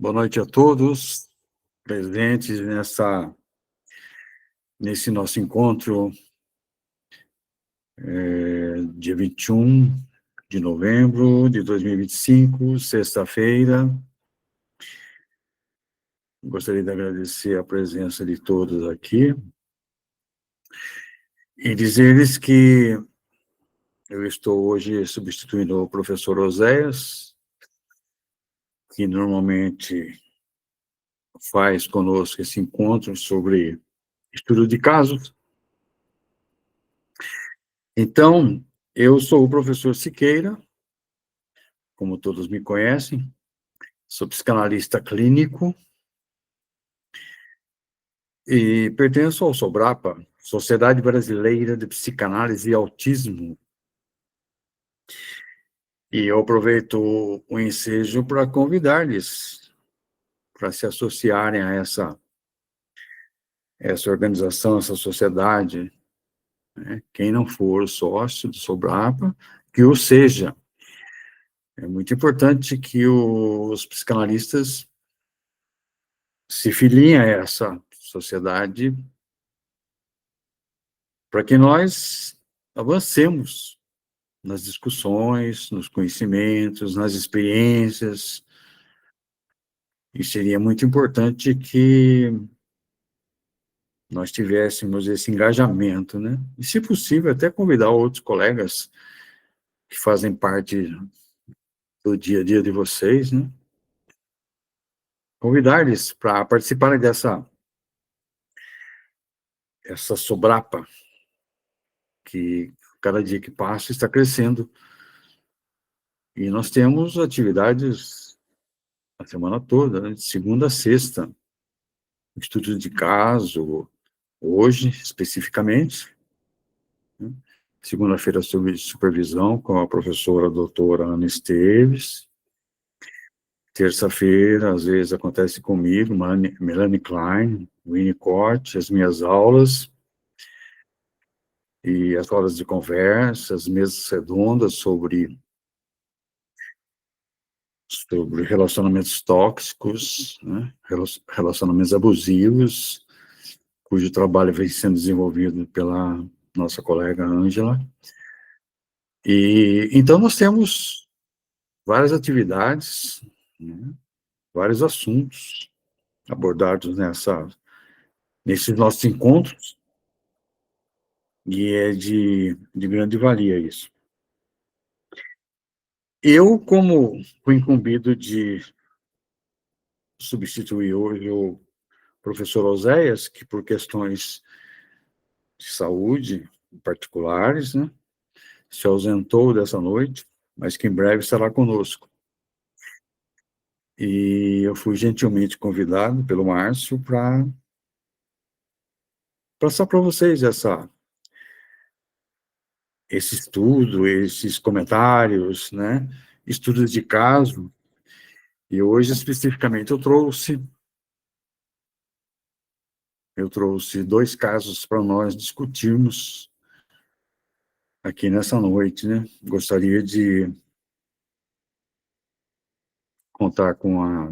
Boa noite a todos presentes nesse nosso encontro, dia 21 de novembro de 2025, sexta-feira. Gostaria de agradecer a presença de todos aqui e dizer-lhes que eu estou hoje substituindo o professor Oséias, que normalmente faz conosco esse encontro sobre estudo de casos. Então, eu sou o professor Siqueira, como todos me conhecem, sou psicanalista clínico e pertenço ao SOBRAPA, Sociedade Brasileira de Psicanálise e Autismo. E eu aproveito o ensejo para convidar-lhes para se associarem a essa organização, essa sociedade, né? Quem não for sócio do SOBRAPA, que o seja. É muito importante que os psicanalistas se filiem a essa sociedade para que nós avancemos nas discussões, nos conhecimentos, nas experiências, e seria muito importante que nós tivéssemos esse engajamento, né? E, se possível, até convidar outros colegas que fazem parte do dia a dia de vocês, né? Convidar-eles para participarem essa Sobrapa, que cada dia que passa está crescendo. E nós temos atividades a semana toda, né? De segunda a sexta, estudos de caso, hoje, especificamente, né? Segunda-feira, sobre supervisão com a professora doutora Ana Esteves. Terça-feira, às vezes, acontece comigo, Melanie Klein, Winnicott, as minhas aulas, e as horas de conversa, as mesas redondas sobre relacionamentos tóxicos, né? Relacionamentos abusivos, cujo trabalho vem sendo desenvolvido pela nossa colega Ângela. E então nós temos várias atividades, né, vários assuntos abordados nesses nossos encontros, e é de grande valia isso. Eu, como fui incumbido de substituir hoje o professor Oséias, que por questões de saúde particulares, né, se ausentou dessa noite, mas que em breve estará conosco. E eu fui gentilmente convidado pelo Márcio para passar para vocês esse estudo, esses comentários, né, estudos de caso. E hoje, especificamente, eu trouxe 2 casos para nós discutirmos aqui nessa noite, né. Gostaria de contar com a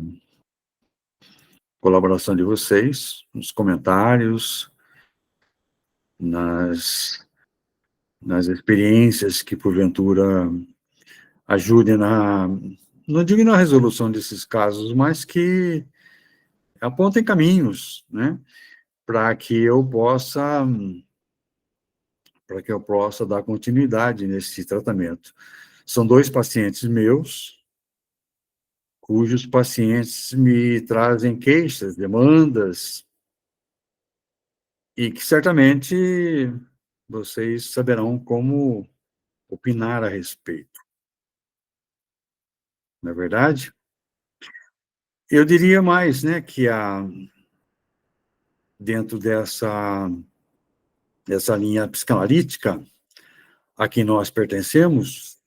colaboração de vocês, nos comentários, nas experiências que, porventura, ajudem não digo na resolução desses casos, mas que apontem caminhos, né, para que eu possa dar continuidade nesse tratamento. São 2 pacientes meus, cujos pacientes me trazem queixas, demandas, e que certamente vocês saberão como opinar a respeito. Não é verdade? Eu diria mais, né, que dentro dessa linha psicanalítica a que nós pertencemos,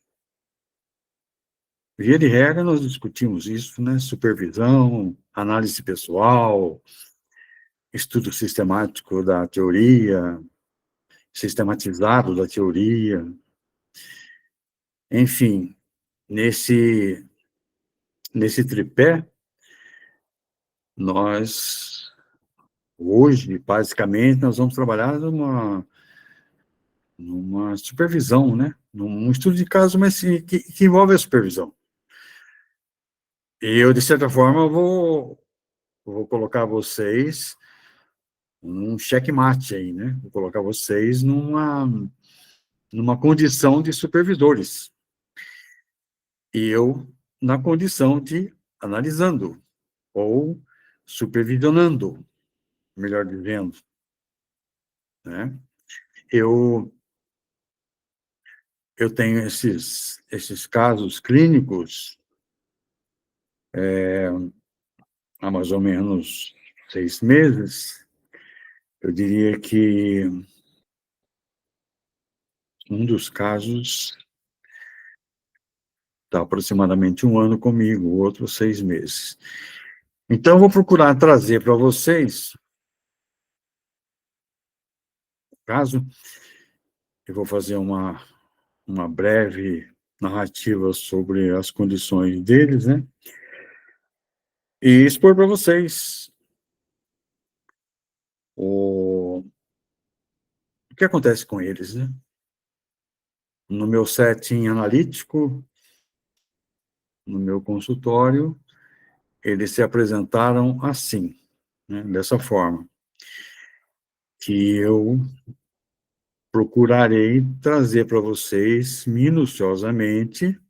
via de regra, nós discutimos isso, né, supervisão, análise pessoal, estudo sistemático da teoria, sistematizado da teoria, enfim, nesse tripé, Nós, hoje, basicamente, nós vamos trabalhar numa supervisão, né? Num estudo de caso, mas que envolve a supervisão. E eu, de certa forma, vou colocar vocês um checkmate aí, né? Vou colocar vocês numa condição de supervisores. E eu na condição de analisando, ou supervisionando, melhor dizendo, né? Eu, eu tenho esses casos clínicos há mais ou menos 6 meses. Eu diria que um dos casos está aproximadamente 1 ano comigo, o outro 6 meses. Então, eu vou procurar trazer para vocês, caso, eu vou fazer uma breve narrativa sobre as condições deles, né? E expor para vocês o que acontece com eles, né? No meu setting analítico, no meu consultório, eles se apresentaram assim, né? Dessa forma, que eu procurarei trazer para vocês, minuciosamente,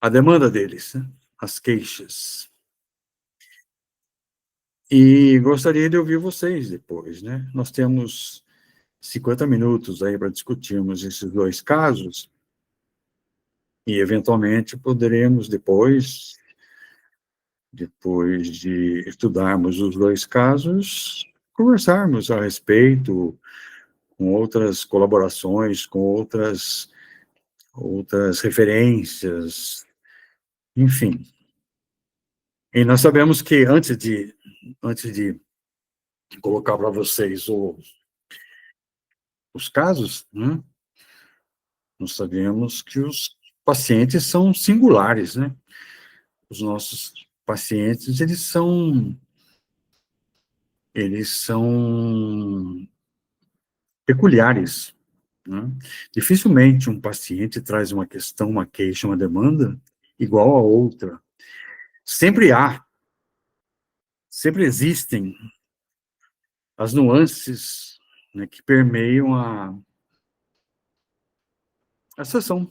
a demanda deles, né? As queixas. E gostaria de ouvir vocês depois, né? Nós temos 50 minutos aí para discutirmos esses 2 casos, e eventualmente poderemos depois de estudarmos os 2 casos, conversarmos a respeito, com outras colaborações, com outras referências, enfim. E nós sabemos que antes de colocar para vocês os casos, né, nós sabemos que os pacientes são singulares, né? Os nossos pacientes, eles são peculiares, né? Dificilmente um paciente traz uma questão, uma queixa, uma demanda igual a outra. Sempre existem as nuances, né, que permeiam a sessão,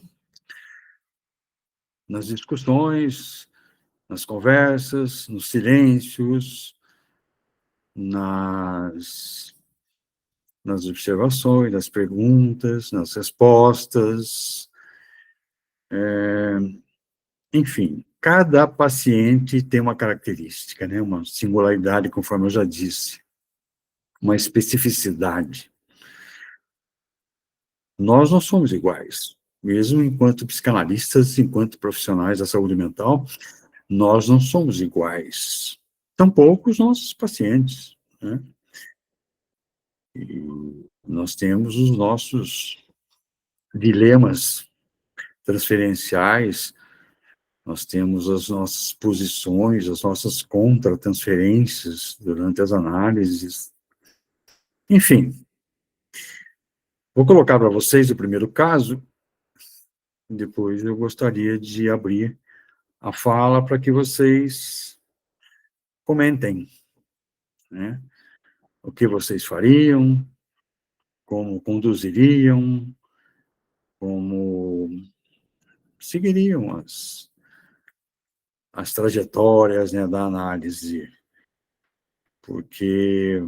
nas discussões, nas conversas, nos silêncios, nas, nas observações, nas perguntas, nas respostas, enfim, cada paciente tem uma característica, né, uma singularidade, conforme eu já disse, uma especificidade. Nós não somos iguais, mesmo enquanto psicanalistas, enquanto profissionais da saúde mental, nós não somos iguais. Tampouco os nossos pacientes, né? E nós temos os nossos dilemas transferenciais, nós temos as nossas posições, as nossas contra-transferências durante as análises. Enfim, vou colocar para vocês o primeiro caso, depois eu gostaria de abrir a fala para que vocês comentem, né? O que vocês fariam, como conduziriam, como seguiriam as trajetórias, né, da análise, porque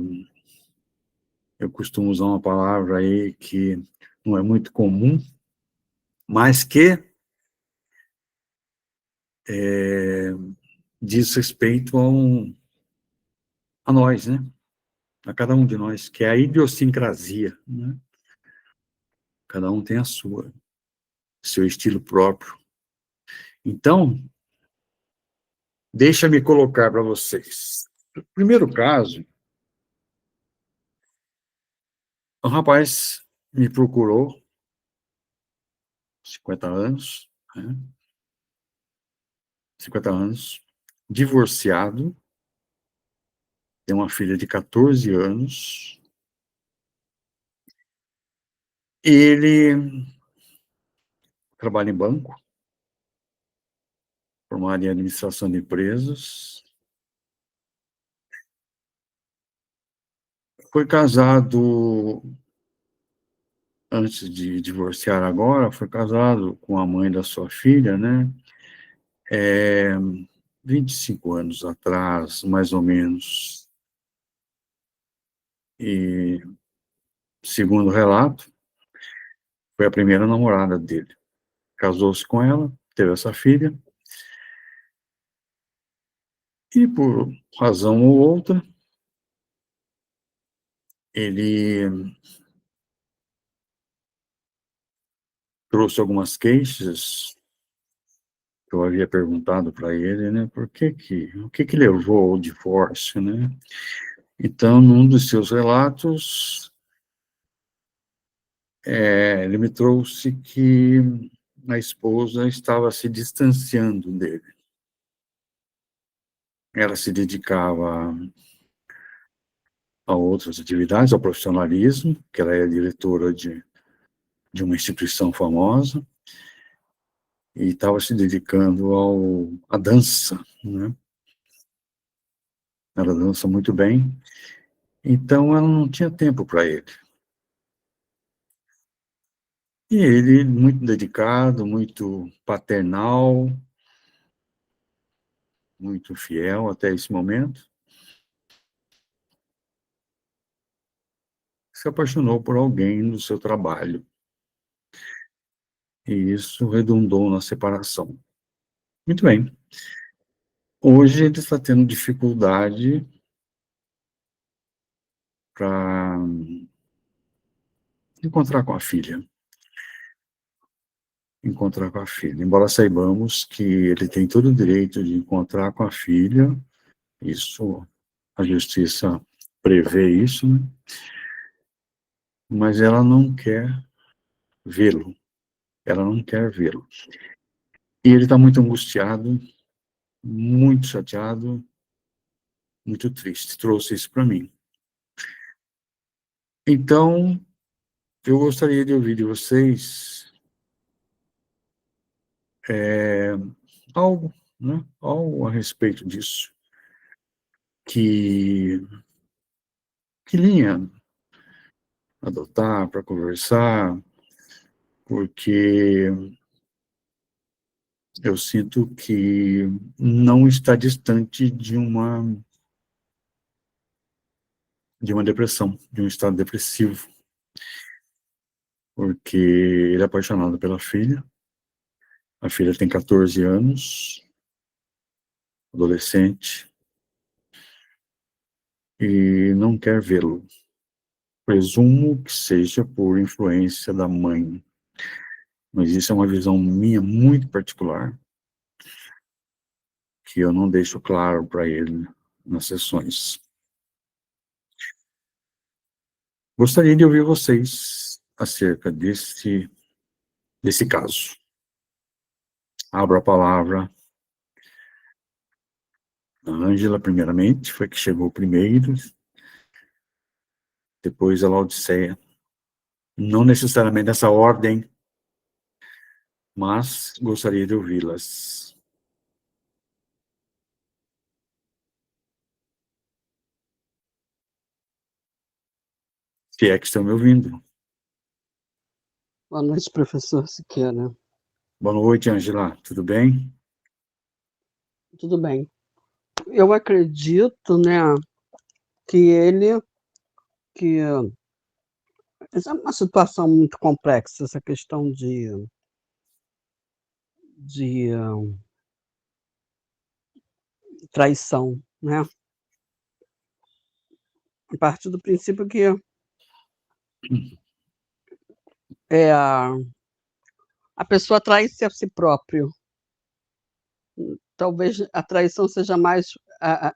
eu costumo usar uma palavra aí que não é muito comum, mas que diz respeito a nós, né? A cada um de nós, que é a idiosincrasia, né? Cada um tem a sua, seu estilo próprio. Então, deixa-me colocar para vocês. O primeiro caso, um rapaz me procurou, 50 anos, né? 50 anos, divorciado, tem uma filha de 14 anos. Ele trabalha em banco, formado em administração de empresas. Foi casado, antes de divorciar agora, foi casado com a mãe da sua filha, né? 25 anos atrás, mais ou menos. E, segundo o relato, foi a primeira namorada dele. Casou-se com ela, teve essa filha, e por razão ou outra, ele trouxe algumas queixas. Eu havia perguntado para ele, né, o que que levou ao divórcio, né? Então, num dos seus relatos, ele me trouxe que a esposa estava se distanciando dele. Ela se dedicava a outras atividades, ao profissionalismo, que ela é diretora de uma instituição famosa, e estava se dedicando à dança, né? Ela dança muito bem, então ela não tinha tempo para ele. E ele, muito dedicado, muito paternal, muito fiel até esse momento, se apaixonou por alguém no seu trabalho. E isso redundou na separação. Muito bem. Hoje ele está tendo dificuldade para encontrar com a filha. Encontrar com a filha. Embora saibamos que ele tem todo o direito de encontrar com a filha, isso, a justiça prevê isso, né? Mas ela não quer vê-lo. Ela não quer vê-lo. E ele está muito angustiado, muito chateado, muito triste. Trouxe isso para mim. Então, eu gostaria de ouvir de vocês algo, né? Algo a respeito disso. Que linha adotar para conversar, porque eu sinto que não está distante de uma depressão, de um estado depressivo, porque ele é apaixonado pela filha, a filha tem 14 anos, adolescente, e não quer vê-lo. Presumo que seja por influência da mãe, mas isso é uma visão minha muito particular, que eu não deixo claro para ele nas sessões. Gostaria de ouvir vocês acerca desse caso. Abro a palavra a Ângela, primeiramente, foi que chegou primeiro, depois a Laodiceia. Não necessariamente nessa ordem, mas gostaria de ouvi-las. Se é que estão me ouvindo. Boa noite, professor Siqueira. Boa noite, Ângela. Tudo bem? Tudo bem. Eu acredito, né, que essa é uma situação muito complexa, essa questão de traição, né? A partir do princípio que a pessoa trai-se a si próprio. Talvez a traição seja mais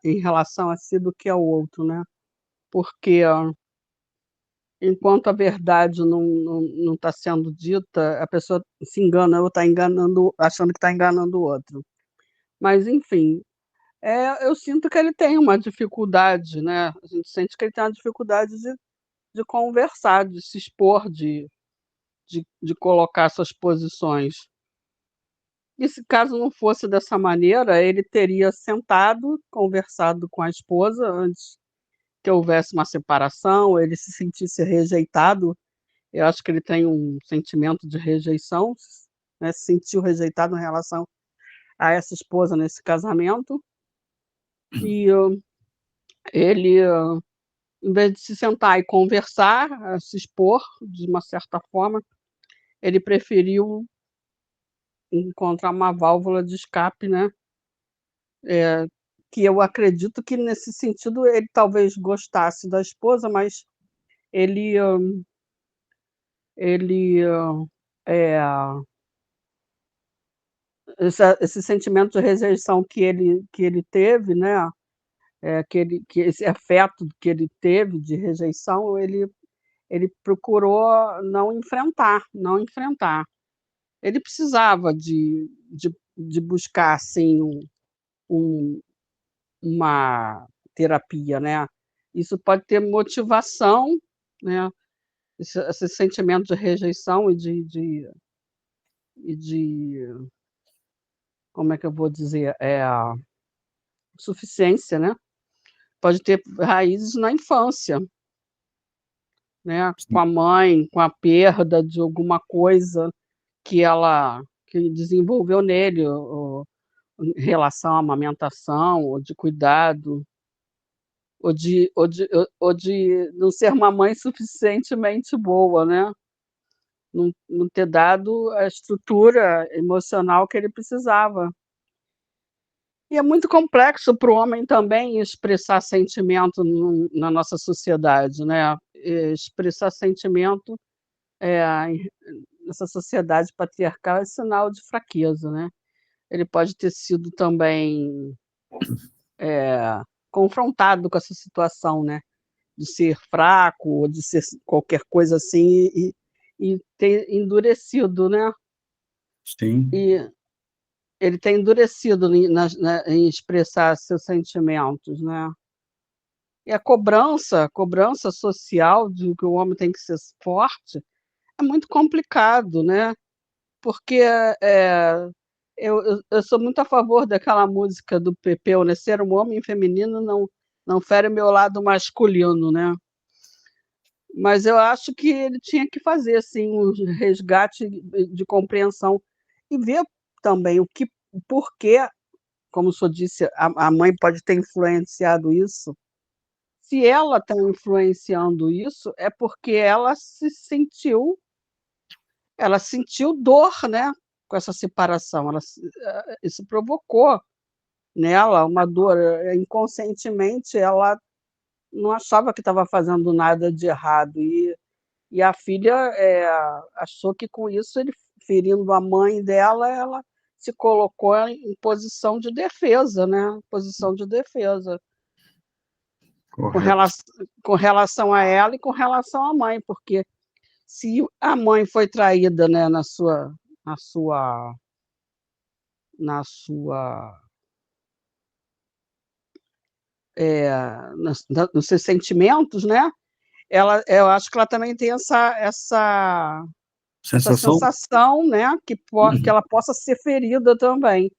em relação a si do que ao outro, né? Porque enquanto a verdade não está sendo dita, a pessoa se engana ou está enganando, achando que está enganando o outro. Mas, enfim, Eu sinto que ele tem uma dificuldade, né, a gente sente que ele tem uma dificuldade de conversar, de se expor, de colocar suas posições. E se caso não fosse dessa maneira, ele teria sentado, conversado com a esposa antes que houvesse uma separação, ele se sentisse rejeitado. Eu acho que ele tem um sentimento de rejeição, né, se sentiu rejeitado em relação a essa esposa nesse casamento, e ele, em vez de se sentar e conversar, se expor de uma certa forma, ele preferiu encontrar uma válvula de escape, né, que eu acredito que nesse sentido ele talvez gostasse da esposa, mas ele, ele, eh, esse sentimento de rejeição que ele teve, né, que esse afeto que ele teve de rejeição, ele procurou não enfrentar. Ele precisava de buscar, assim, um uma terapia, né. Isso pode ter motivação, né, esse sentimento de rejeição e de como é que eu vou dizer? Suficiência, né, pode ter raízes na infância, né, com Sim, a mãe, com a perda de alguma coisa que desenvolveu nele, em relação à amamentação, ou de cuidado, ou de não ser uma mãe suficientemente boa, né, não ter dado a estrutura emocional que ele precisava. E é muito complexo para o homem também expressar sentimento na nossa sociedade, né, expressar sentimento, em nessa sociedade patriarcal é sinal de fraqueza, né. Ele pode ter sido também, confrontado com essa situação, né, de ser fraco ou de ser qualquer coisa assim e ter endurecido, né. sim, E ele tem endurecido em expressar seus sentimentos, né. E a cobrança social de que o homem tem que ser forte é muito complicado, né, porque, eu sou muito a favor daquela música do Pepeu, né, "Ser um homem feminino não fere o meu lado masculino", né. Mas eu acho que ele tinha que fazer, assim, um resgate de compreensão e ver também o porquê, como o senhor disse, a mãe pode ter influenciado isso. Se ela está influenciando isso, é porque ela sentiu dor, né, com essa separação, isso provocou nela uma dor, inconscientemente ela não achava que estava fazendo nada de errado e a filha, achou que com isso ele ferindo a mãe dela, ela se colocou em posição de defesa, né, posição de defesa, com rela correto. com relação a ela e com relação à mãe, porque se a mãe foi traída, né, na sua na sua, nos seus sentimentos, né, eu acho que ela também tem essa Sensação? sensação, né, que Uhum. ela possa ser ferida também.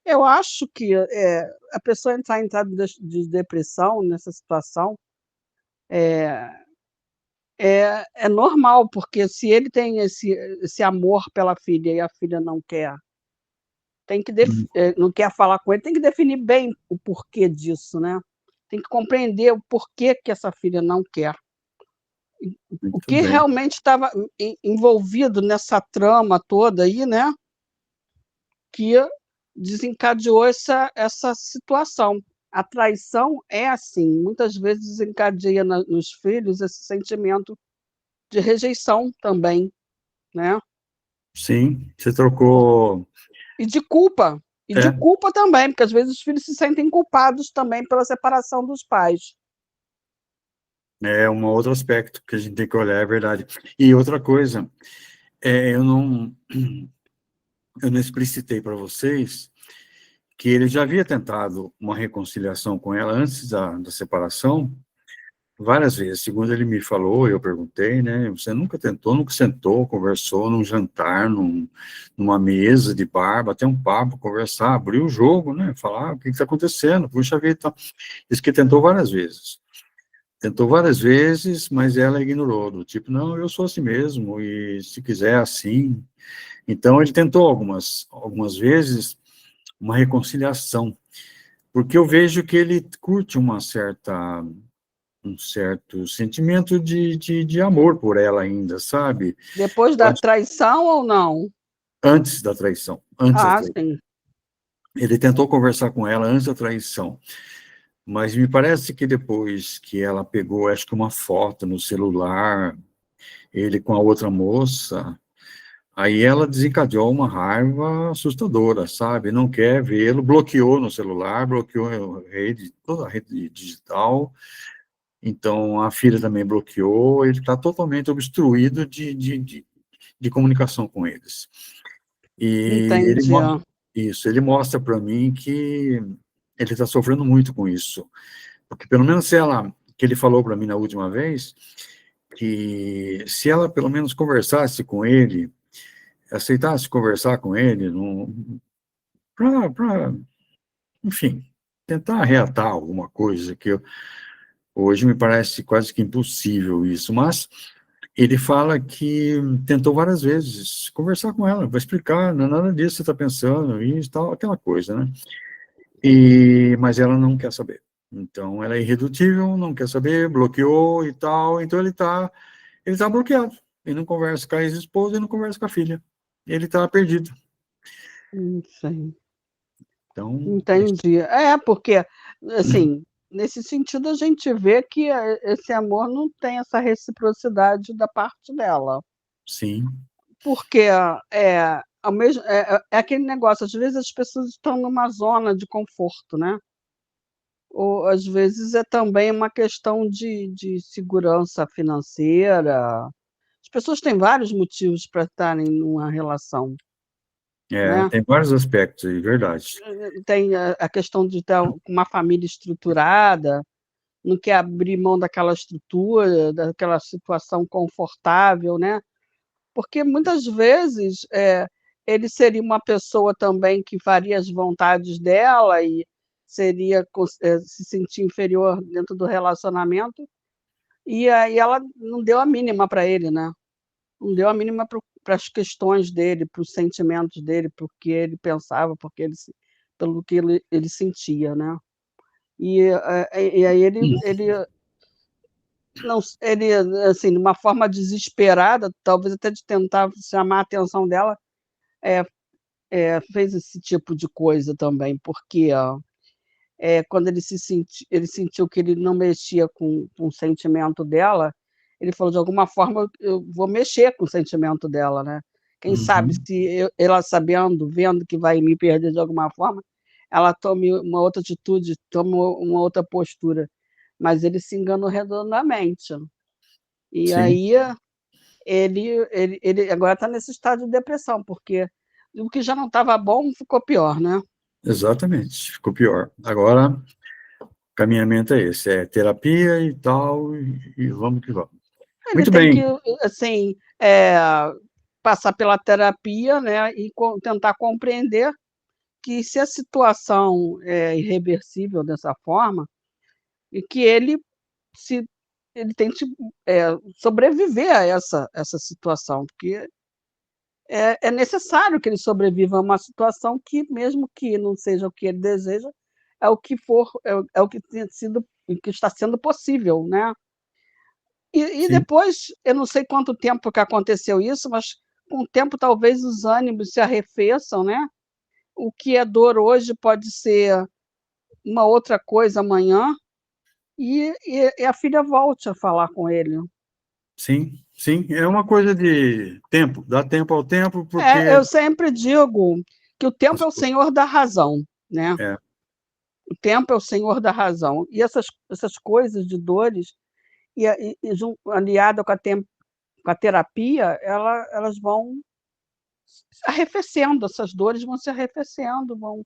Eu acho que, a pessoa entrar em estado de depressão nessa situação, eh, é normal, porque se ele tem esse amor pela filha e a filha não quer, Hum, não quer falar com ele, tem que definir bem o porquê disso, né. Tem que compreender o porquê que essa filha não quer. O muito que bem. realmente estava envolvido nessa trama toda aí, né, que desencadeou essa situação. A traição é assim, muitas vezes desencadeia nos filhos esse sentimento de rejeição também, né, Sim, você trocou e de culpa, é, também, porque às vezes os filhos se sentem culpados também pela separação dos pais. é um outro aspecto que a gente tem que olhar, é verdade. E outra coisa, eu não explicitei para vocês que ele já havia tentado uma reconciliação com ela antes da separação, várias vezes. Segundo ele me falou, eu perguntei, né? Você nunca tentou, nunca sentou, conversou num jantar, numa mesa de bar, bater um papo, conversar, abrir o jogo, né? Falar o que está acontecendo, puxa vida. Tá. Diz que tentou várias vezes. Tentou várias vezes, mas ela ignorou, do tipo, não, eu sou assim mesmo, e se quiser assim. Então, ele tentou algumas vezes uma reconciliação, porque eu vejo que ele curte um certo sentimento de amor por ela ainda, sabe? Depois da traição ou não? Antes da traição, antes da Ah, traição. sim. Ele tentou conversar com ela antes da traição, mas me parece que depois que ela pegou, acho que uma foto no celular, ele com a outra moça, aí ela desencadeou uma raiva assustadora, sabe? Não quer vê-lo, bloqueou no celular, bloqueou a rede, toda a rede digital. Então, a filha também bloqueou, ele está totalmente obstruído de comunicação com eles. E Entendi. ele mostra para mim que ele está sofrendo muito com isso. Porque, pelo menos, que ele falou para mim na última vez, que se ela, pelo menos, conversasse com ele, aceitasse conversar com ele, para, enfim, tentar reatar alguma coisa, hoje me parece quase que impossível isso, mas ele fala que tentou várias vezes conversar com ela, vai explicar, não é nada disso que você está pensando, e tal, aquela coisa, né? Mas ela não quer saber. Então, ela é irredutível, não quer saber, bloqueou e tal, então ele tá bloqueado. Ele não conversa com a ex-esposa e não conversa com a filha. Ele está perdido. Sim. Então, Entendi. Porque, assim, nesse sentido a gente vê que esse amor não tem essa reciprocidade da parte dela. sim, Porque, ao mesmo é aquele negócio, às vezes as pessoas estão numa zona de conforto, né, ou às vezes é também uma questão de segurança financeira. As pessoas têm vários motivos para estarem numa relação, né. tem vários aspectos aí, verdade. Tem a questão de ter uma família estruturada, não quer abrir mão daquela estrutura, daquela situação confortável, né. Porque muitas vezes, ele seria uma pessoa também que faria as vontades dela e seria se sentir inferior dentro do relacionamento, e aí ela não deu a mínima para ele, né. Não deu a mínima para as questões dele, para os sentimentos dele, para o que ele pensava, porque ele se pelo que ele sentia, né. E aí ele não ele, assim, de uma forma desesperada, talvez até de tentar chamar a atenção dela, eh fez esse tipo de coisa também, porque, quando ele sentiu que ele não mexia com o sentimento dela, ele falou: "De alguma forma eu vou mexer com o sentimento dela, né. Quem sabe Uhum, se ela sabendo, vendo que vai me perder de alguma forma, ela tome uma outra atitude, tome uma outra postura". Mas ele se enganou redondamente. E sim, aí ele agora está nesse estado de depressão, porque o que já não estava bom ficou pior, né. exatamente, ficou pior. Agora, o caminhamento é esse, é terapia e tal, e vamos que vamos. Ele Muito tem que, bem, assim, passar pela terapia, né, e tentar compreender que se a situação é irreversível dessa forma, e que se ele tente, sobreviver a essa situação, porque é necessário que ele sobreviva a uma situação que, mesmo que não seja o que ele deseja, é o que for é o que tem sido o que está sendo possível, né. E sim, depois, eu não sei quanto tempo que aconteceu isso, mas com o tempo talvez os ânimos se arrefeçam, né. O que é dor hoje pode ser uma outra coisa amanhã, e a filha volte a falar com ele. sim, sim, é uma coisa de tempo, dá tempo ao tempo, porque Eu sempre digo que o tempo as é o co senhor da razão, né. é, O tempo é o senhor da razão. E essas coisas de dores, aliada com a terapia, elas vão se arrefecendo, essas dores vão se arrefecendo, vão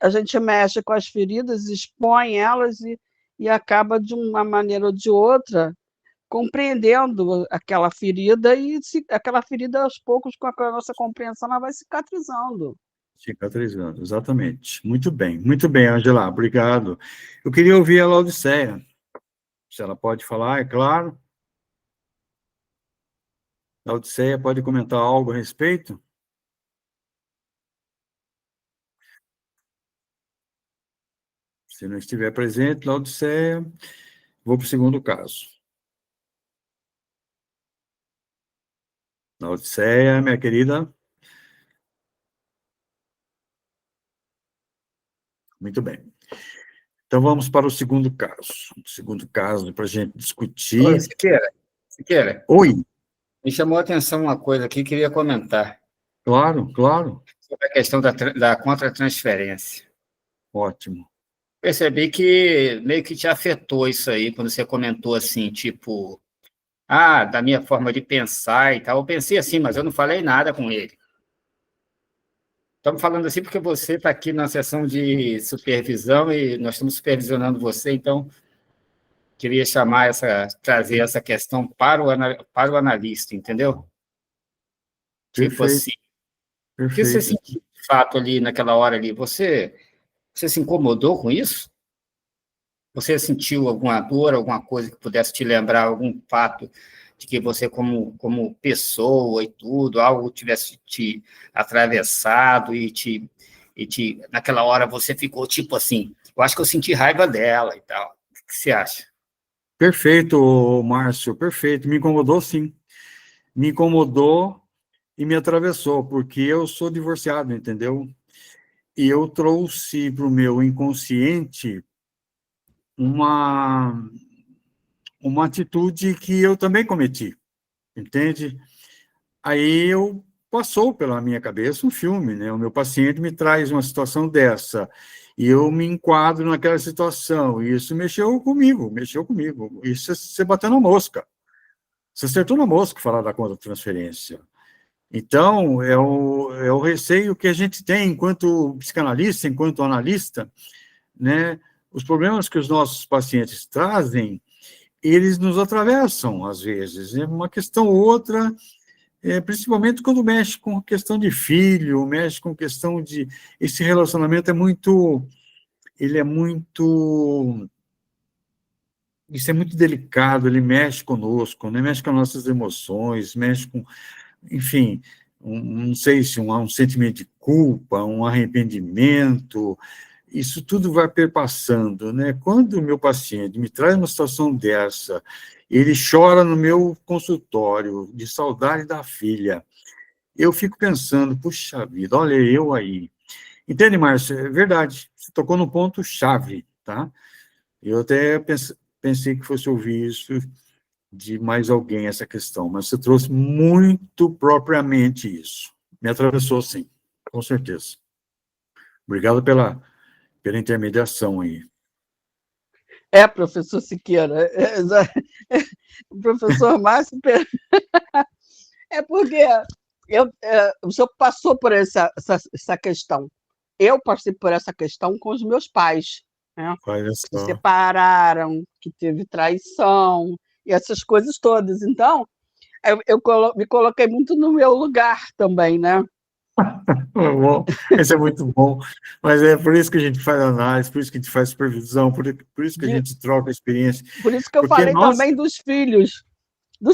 a gente mexe com as feridas, expõe elas e acaba, de uma maneira ou de outra, compreendendo aquela ferida, e aquela ferida, aos poucos, com a nossa compreensão, ela vai cicatrizando. Cicatrizando, exatamente. Muito bem, Angela, obrigado. Eu queria ouvir a Laodiceia. Se ela pode falar, é claro. Laodiceia, pode comentar algo a respeito? Se não estiver presente, Laodiceia, vou para o segundo caso. Laodiceia, minha querida. Muito bem. Então, vamos para o segundo caso. O segundo caso, para a gente discutir. Oi, Siqueira, Oi. me chamou a atenção uma coisa aqui, queria comentar. Claro. Sobre a questão da contratransferência. Ótimo. Percebi que meio que te afetou isso aí, quando você comentou assim, tipo, da minha forma de pensar e tal. Eu pensei assim, mas eu não falei nada com ele. Estamos falando assim porque você está aqui na sessão de supervisão e nós estamos supervisionando você, então queria trazer essa questão para o analista, entendeu? Tipo Perfeito. assim, o que você sentiu de fato ali naquela hora ali? Você se incomodou com isso? Você sentiu alguma dor, alguma coisa que pudesse te lembrar algum fato de que você, como pessoa e tudo, algo tivesse te atravessado naquela hora você ficou tipo assim, eu acho que eu senti raiva dela e tal. O que você acha? Perfeito, Márcio, perfeito. Me incomodou, sim. Me incomodou e me atravessou, porque eu sou divorciado, entendeu? E eu trouxe para o meu inconsciente uma atitude que eu também cometi, entende? Aí passou pela minha cabeça um filme, né? O meu paciente me traz uma situação dessa, e eu me enquadro naquela situação, e isso mexeu comigo. Isso você bateu na mosca. Você acertou na mosca falar da conta de transferência. Então, é o receio que a gente tem enquanto psicanalista, enquanto analista, né? Os problemas que os nossos pacientes trazem, eles nos atravessam, às vezes. É uma questão ou outra, principalmente quando mexe com questão de filho, mexe com questão de... Esse relacionamento ele é muito... Isso é muito delicado, ele mexe conosco, né? Mexe com as nossas emoções, mexe com... Enfim, não sei se um sentimento de culpa, um arrependimento, isso tudo vai perpassando, né? Quando o meu paciente me traz uma situação dessa, ele chora no meu consultório, de saudade da filha, eu fico pensando, puxa vida, olha eu aí. Entende, Márcio? É verdade, você tocou no ponto-chave, tá? Eu até pensei que fosse ouvir isso de mais alguém, essa questão, mas você trouxe muito propriamente isso. Me atravessou, sim, com certeza. Obrigado pela intermediação aí. Professor Siqueira, o professor Márcio, porque o senhor passou por essa questão. Eu passei por essa questão com os meus pais, né? Que se separaram, que teve traição, e essas coisas todas. Então, eu me coloquei muito no meu lugar também, né? Bom, isso é muito bom, mas é por isso que a gente faz análise, por isso que a gente faz supervisão, por isso que a gente troca experiência. Por isso que eu falei também dos filhos.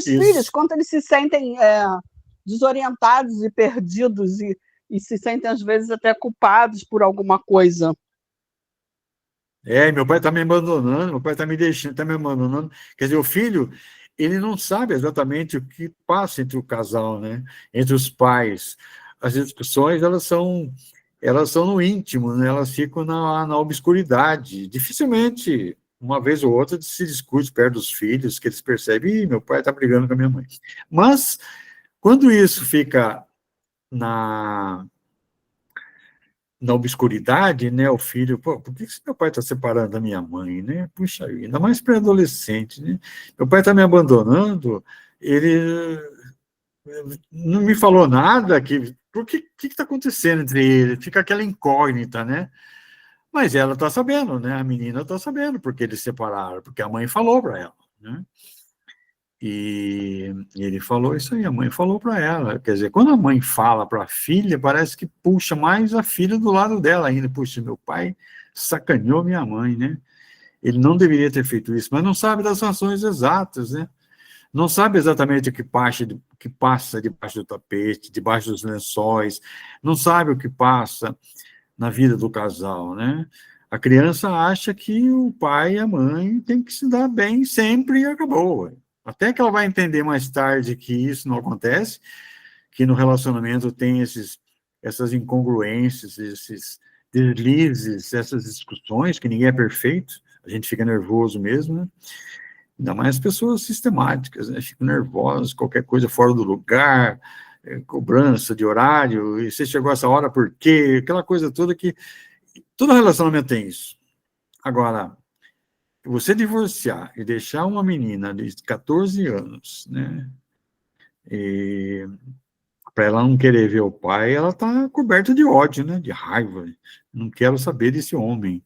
Filhos, quando eles se sentem desorientados e perdidos e se sentem, às vezes, até culpados por alguma coisa. Meu pai está me abandonando, meu pai está me deixando, está me abandonando. Quer dizer, o filho, ele não sabe exatamente o que passa entre o casal, né? Entre os pais. As discussões, elas são no íntimo, né? Elas ficam na obscuridade. Dificilmente, uma vez ou outra, se discute perto dos filhos, que eles percebem, meu pai está brigando com a minha mãe. Mas, quando isso fica na obscuridade, né, o filho, por que meu pai está separando da minha mãe, né? Puxa, ainda mais pré-adolescente, né? Meu pai está me abandonando, ele não me falou nada que por que está acontecendo entre eles? Fica aquela incógnita, né? Mas ela está sabendo, né? A menina está sabendo porque eles separaram, porque a mãe falou para ela, né? E ele falou isso aí, a mãe falou para ela. Quer dizer, quando a mãe fala para a filha, parece que puxa mais a filha do lado dela ainda. Puxa, meu pai sacaneou minha mãe, né? Ele não deveria ter feito isso, mas não sabe das razões exatas, né? Não sabe exatamente o que passa debaixo do tapete, debaixo dos lençóis, não sabe o que passa na vida do casal, né? A criança acha que o pai e a mãe têm que se dar bem sempre e acabou. Até que ela vai entender mais tarde que isso não acontece, que no relacionamento tem essas incongruências, esses deslizes, essas discussões, que ninguém é perfeito, a gente fica nervoso mesmo, né? Ainda mais pessoas sistemáticas, né? Ficam nervosas, qualquer coisa fora do lugar, cobrança de horário, e você chegou a essa hora por quê? Aquela coisa toda que... Todo relacionamento tem isso. Agora, você divorciar e deixar uma menina de 14 anos, né? Para ela não querer ver o pai, ela está coberta de ódio, né? De raiva. Não quero saber desse homem.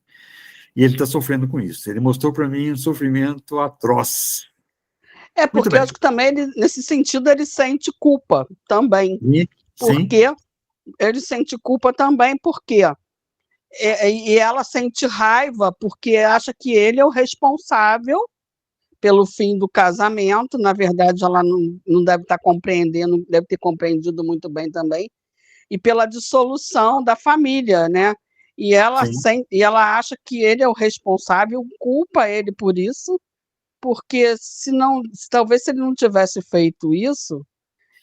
E ele está sofrendo com isso. Ele mostrou para mim um sofrimento atroz. É, Muito porque eu bem. acho que também, nesse sentido, ele sente culpa também. Sim. Porque ele sente culpa também, porque e ela sente raiva porque acha que ele é o responsável pelo fim do casamento. Na verdade, ela não deve estar compreendendo, deve ter compreendido muito bem também, e pela dissolução da família, né? E ela acha que ele é o responsável, culpa ele por isso, porque talvez se ele não tivesse feito isso,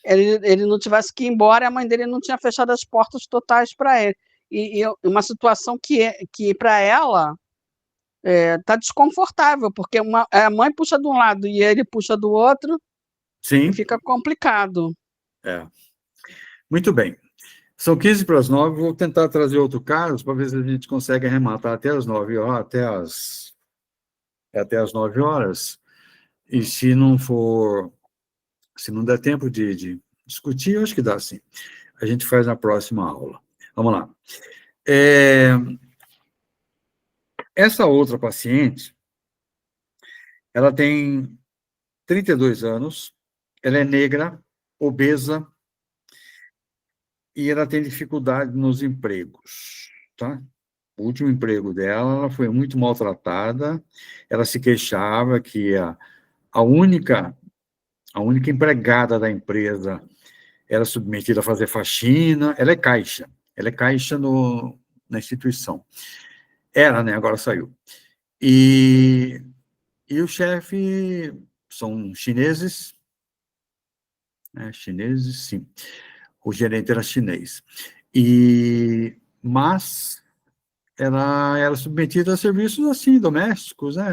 ele não tivesse que ir embora, a mãe dele não tinha fechado as portas totais para ele. E uma situação que para ela está desconfortável, porque a mãe puxa de um lado e ele puxa do outro, Sim. e fica complicado. Muito bem. São 15 para as 9, vou tentar trazer outro caso para ver se a gente consegue arrematar até as 9 horas, até as 9 horas. E se não der tempo de discutir, eu acho que dá sim. A gente faz na próxima aula. Vamos lá. Essa outra paciente, ela tem 32 anos, ela é negra, obesa, e ela tem dificuldade nos empregos, tá? O último emprego dela, ela foi muito maltratada, ela se queixava que a única empregada da empresa era submetida a fazer faxina, ela é caixa na instituição. Era, né? Agora saiu. E o chefe são chineses, né? Chineses, sim. O gerente era chinês. Mas ela era submetida a serviços assim, domésticos, né?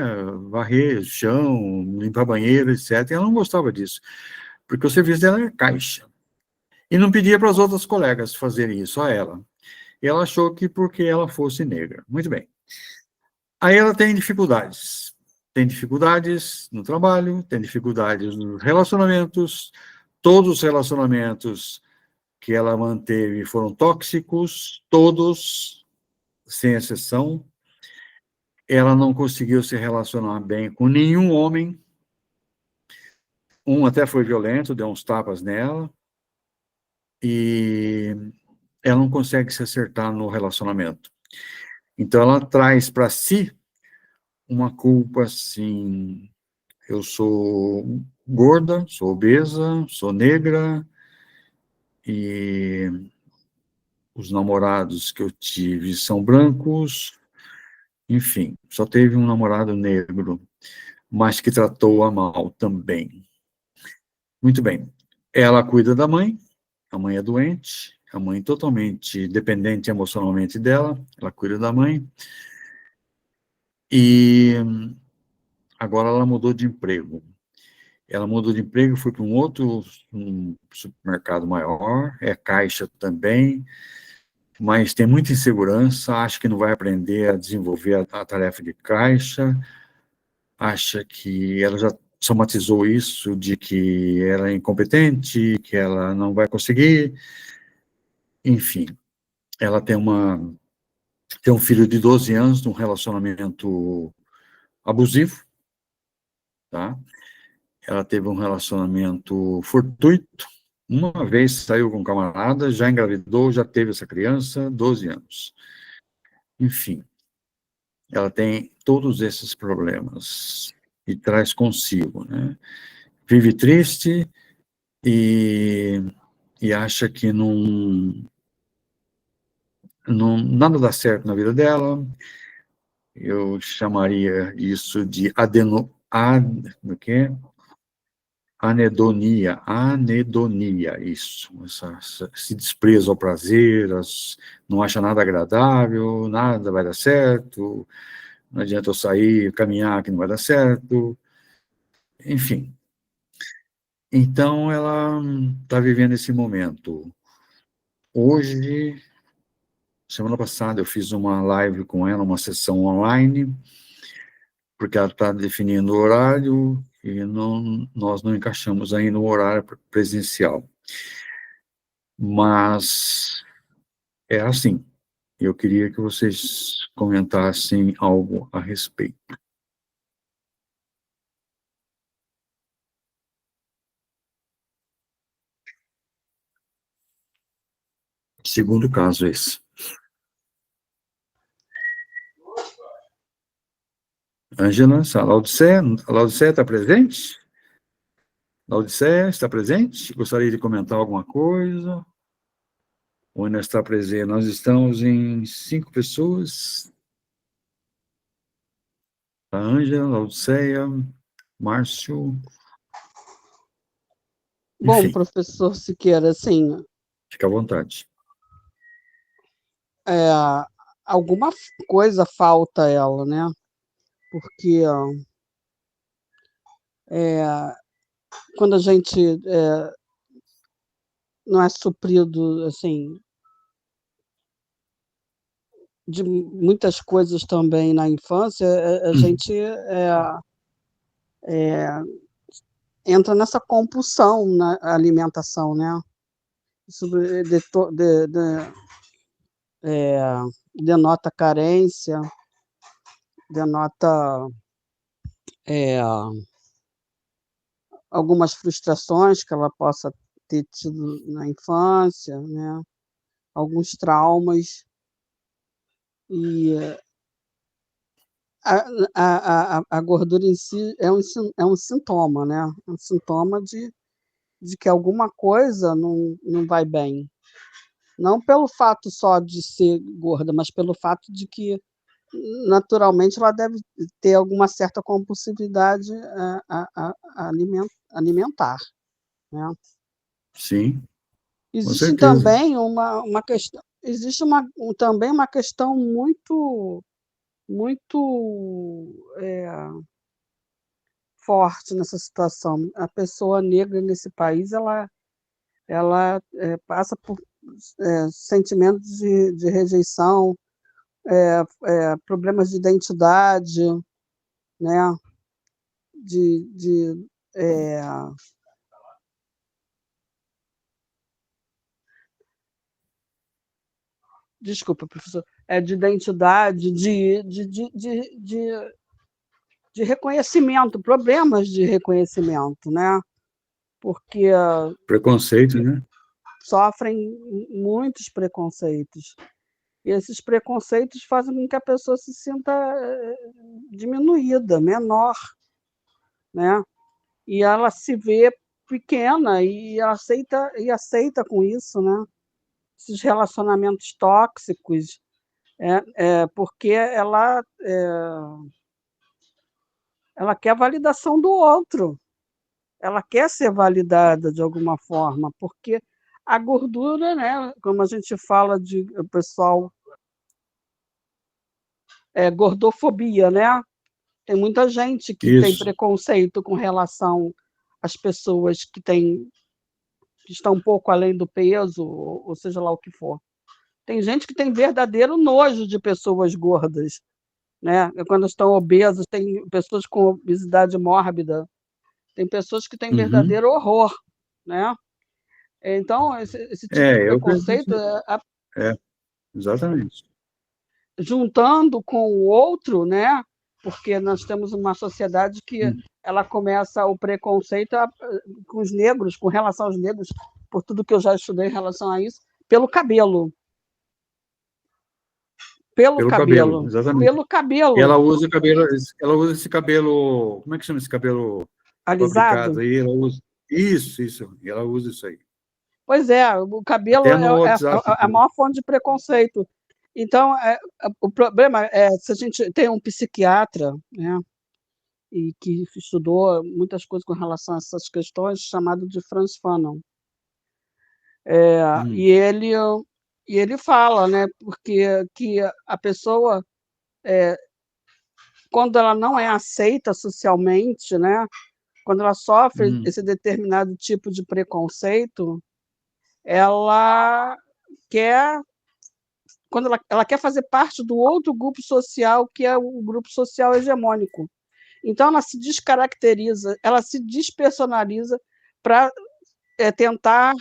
Varrer chão, limpar banheiro, etc. E ela não gostava disso, porque o serviço dela era caixa. E não pedia para as outras colegas fazerem isso, só ela. E ela achou que porque ela fosse negra. Muito bem. Aí ela tem dificuldades. Tem dificuldades no trabalho, tem dificuldades nos relacionamentos. Todos os relacionamentos que ela manteve foram tóxicos, todos, sem exceção. Ela não conseguiu se relacionar bem com nenhum homem. Um até foi violento, deu uns tapas nela. E ela não consegue se acertar no relacionamento. Então, ela traz para si uma culpa assim: eu sou gorda, sou obesa, sou negra, e os namorados que eu tive são brancos, enfim, só teve um namorado negro, mas que tratou-a mal também. Muito bem. Ela cuida da mãe, a mãe é doente, a mãe totalmente dependente emocionalmente dela, ela cuida da mãe, e agora ela mudou de emprego. Ela mudou de emprego, foi para um supermercado maior, é caixa também, mas tem muita insegurança, acha que não vai aprender a desenvolver a tarefa de caixa, acha que ela já somatizou isso, de que ela é incompetente, que ela não vai conseguir, enfim, ela tem um filho de 12 anos, de um relacionamento abusivo, tá? Ela teve um relacionamento fortuito, uma vez saiu com um camarada, já engravidou, já teve essa criança, 12 anos. Enfim, ela tem todos esses problemas e traz consigo, né? Vive triste e acha que nada dá certo na vida dela. Eu chamaria isso de o quê? Anedonia, isso. Esse desprezo ao prazer, não acha nada agradável, nada vai dar certo, não adianta eu sair, caminhar que não vai dar certo, enfim. Então, ela está vivendo esse momento. Hoje, semana passada, eu fiz uma live com ela, uma sessão online, porque ela está definindo o horário e nós não encaixamos ainda no horário presencial. Mas é assim, eu queria que vocês comentassem algo a respeito. Segundo caso esse. Ângela, a Laodiceia está presente? Laodiceia está presente? Gostaria de comentar alguma coisa? Ou ainda está presente? Nós estamos em 5 pessoas. A Ângela, Laodiceia, Márcio. Bom, Enfim, professor Siqueira, assim, fica à vontade. alguma coisa falta a ela, né? Porque quando a gente não é suprido, assim, de muitas coisas também na infância, a gente entra nessa compulsão na alimentação, né? Isso denota carência, denota algumas frustrações que ela possa ter tido na infância, né? Alguns traumas. E a gordura em si é um sintoma, né? É um sintoma de que alguma coisa não vai bem. Não pelo fato só de ser gorda, mas pelo fato de que, naturalmente, ela deve ter alguma certa compulsividade alimentar, né? Sim, com Existe certeza. também uma questão, também uma questão muito, muito forte nessa situação. A pessoa negra nesse país, ela passa por sentimentos de rejeição, problemas de identidade, né? De desculpa, professor, de identidade, de reconhecimento, problemas de reconhecimento, né? Porque Preconceito, né? sofrem muitos preconceitos. E esses preconceitos fazem com que a pessoa se sinta diminuída, menor, né? E ela se vê pequena e aceita com isso, né? Esses relacionamentos tóxicos, porque ela quer a validação do outro, ela quer ser validada de alguma forma, porque a gordura, né, como a gente fala o pessoal, gordofobia, né? Tem muita gente que tem Isso. preconceito com relação às pessoas que estão um pouco além do peso, ou seja lá o que for. Tem gente que tem verdadeiro nojo de pessoas gordas, né? Quando estão obesas, tem pessoas com obesidade mórbida, tem pessoas que têm Uhum. verdadeiro horror, né? Então, esse tipo de eu acredito preconceito, exatamente. juntando com o outro, né? Porque nós temos uma sociedade que ela começa o preconceito com os negros, com relação aos negros, por tudo que eu já estudei em relação a isso, pelo cabelo. Pelo cabelo. Exatamente. Pelo cabelo. E ela usa esse cabelo, como é que chama esse cabelo Alisado? fabricado aí? Ela usa isso, e ela usa isso aí. Pois é, o cabelo Até no é WhatsApp. a maior fonte de preconceito. Então, o problema é, se a gente tem um psiquiatra, né, e que estudou muitas coisas com relação a essas questões, chamado de Frantz Fanon. E ele fala, né, porque que a pessoa, quando ela não é aceita socialmente, né, quando ela sofre esse determinado tipo de preconceito, ela quer, quando ela quer fazer parte do outro grupo social, que é o grupo social hegemônico. Então, ela se descaracteriza, ela se despersonaliza para tentar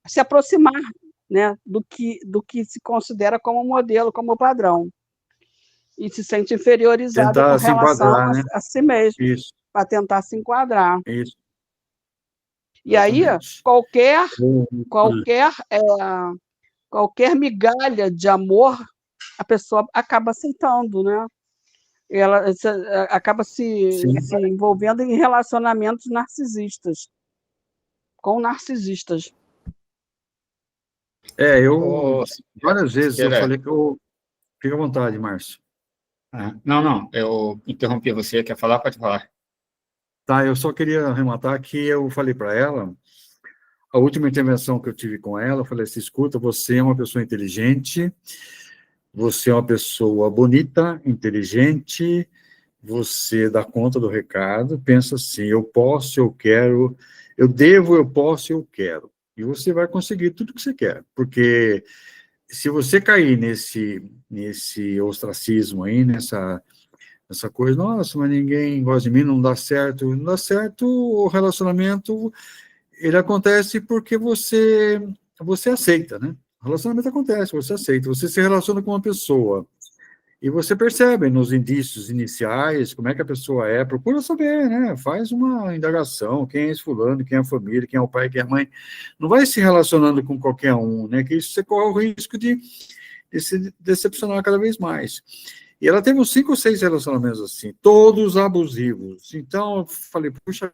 se aproximar, né, do que se considera como modelo, como padrão. E se sente inferiorizada Tentar com se relação enquadrar, né? a si mesmo, Isso, para tentar se enquadrar. isso. E aí, Exatamente. qualquer migalha de amor, a pessoa acaba aceitando, né? Ela acaba se envolvendo em relacionamentos narcisistas, com narcisistas. Várias vezes eu Siqueira. falei que eu... Fica à vontade, Márcio. Não, eu interrompi você, quer falar? Pode falar. Tá, eu só queria arrematar que eu falei para ela, a última intervenção que eu tive com ela, eu falei assim, escuta, você é uma pessoa inteligente, você é uma pessoa bonita, inteligente, você dá conta do recado, pensa assim, eu posso, eu quero, eu devo, eu posso, eu quero. E você vai conseguir tudo que você quer, porque se você cair nesse ostracismo aí, nessa coisa, nossa, mas ninguém gosta de mim, não dá certo, o relacionamento, ele acontece porque você aceita, né? O relacionamento acontece, você aceita, você se relaciona com uma pessoa, e você percebe nos indícios iniciais como é que a pessoa é, procura saber, né? Faz uma indagação, quem é esse fulano, quem é a família, quem é o pai, quem é a mãe. Não vai se relacionando com qualquer um, né? Que isso você corre o risco de se decepcionar cada vez mais. E ela teve uns 5 ou 6 relacionamentos assim, todos abusivos. Então, eu falei, puxa...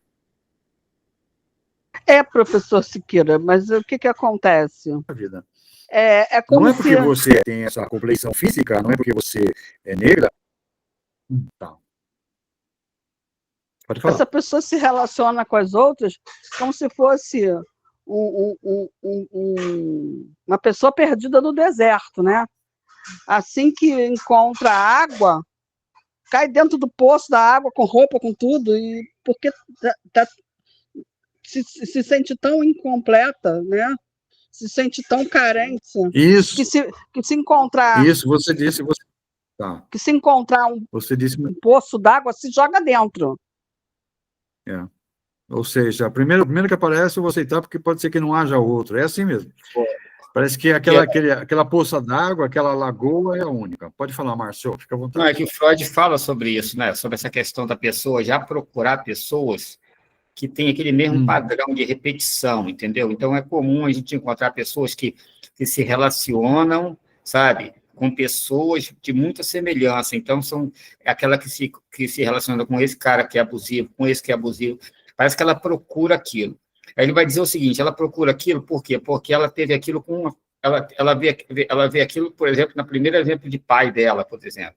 Professor Siqueira, mas o que acontece? vida. Como não é porque você tem essa complexão física, não é porque você é negra. Tá. Pode falar. Essa pessoa se relaciona com as outras como se fosse uma pessoa perdida no deserto, né? Assim que encontra água, cai dentro do poço da água, com roupa, com tudo, e porque se sente tão incompleta, né? Se sente tão carente. Isso. Que se encontrar... Isso, você disse... Tá. Que se encontrar um poço d'água, se joga dentro. Ou seja, primeiro que aparece, eu vou aceitar, porque pode ser que não haja outro. É assim mesmo. Parece que aquela poça d'água, aquela lagoa é a única. Pode falar, Márcio, fica à vontade. Não, é que o Freud fala sobre isso, né? Sobre essa questão da pessoa já procurar pessoas que têm aquele mesmo padrão de repetição, entendeu? Então, é comum a gente encontrar pessoas que se relacionam, sabe, com pessoas de muita semelhança. Então, são aquela que se relaciona com esse cara que é abusivo, com esse que é abusivo. Parece que ela procura aquilo. Aí ele vai dizer o seguinte, ela procura aquilo, por quê? Porque ela teve aquilo com... Ela vê aquilo, por exemplo, no primeiro exemplo de pai dela, por exemplo.